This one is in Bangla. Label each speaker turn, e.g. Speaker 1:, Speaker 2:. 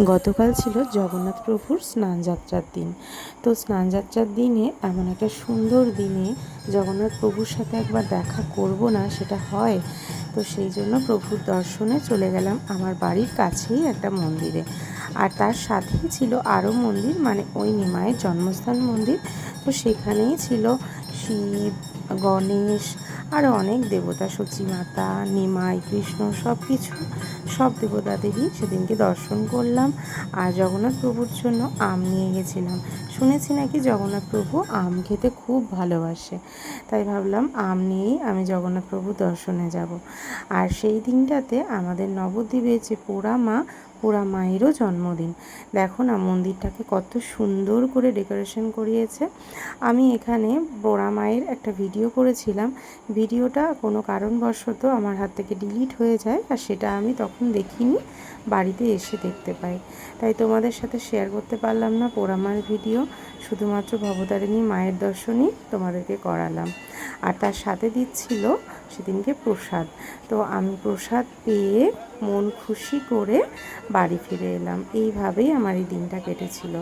Speaker 1: গতকাল ছিল জগন্নাথ প্রভুর স্নানযাত্রার দিন। তো স্নানযাত্রার দিনে এমন একটা সুন্দর দিনে জগন্নাথ প্রভুর সাথে একবার দেখা করব না, সেটা হয়? তো সেই জন্য প্রভুর দর্শনে চলে গেলাম আমার বাড়ির কাছেই একটা মন্দিরে। আর তার সাথেই ছিল আরও মন্দির, মানে ওই নিমাইয়ের জন্মস্থান মন্দির। তো সেখানেই ছিল শিব, গণেশ, আরও অনেক দেবতা, সচিমাতা, নিমাই, কৃষ্ণ, সব দেবতাদেরই সেদিনকে দর্শন করলাম। আর জগন্নাথ প্রভুর জন্য আম নিয়ে গেছিলাম। শুনেছি নাকি জগন্নাথ প্রভু আম খেতে খুব ভালোবাসে, তাই ভাবলাম আম নিয়েই আমি জগন্নাথ প্রভু দর্শনে যাব। আর সেই দিনটাতে আমাদের নবদ্বীপে যে পোড়া মায়েরও জন্মদিন। দেখো না মন্দিরটাকে কত সুন্দর করে ডেকোরেশন করিয়েছে। আমি এখানে পোড়া মায়ের একটা ভিডিও করেছিলাম। ভিডিওটা কোনো কারণবশত আমার হাত থেকে ডিলিট হয়ে যায়, আর সেটা আমি তখন দেখিনি, বাড়িতে এসে দেখতে পাই। তাই তোমাদের সাথে শেয়ার করতে পারলাম না পোড়া মায়ের ভিডিও, শুধুমাত্র ভবতারিণী মায়ের দর্শনই তোমাদেরকে করালাম। আর তার সাথে দিচ্ছিল সেদিনকে প্রসাদ। তো আমি প্রসাদ পেয়ে মন খুশি করে বাড়ি ফিরে এলাম। এইভাবেই আমার এই দিনটা কেটেছিল।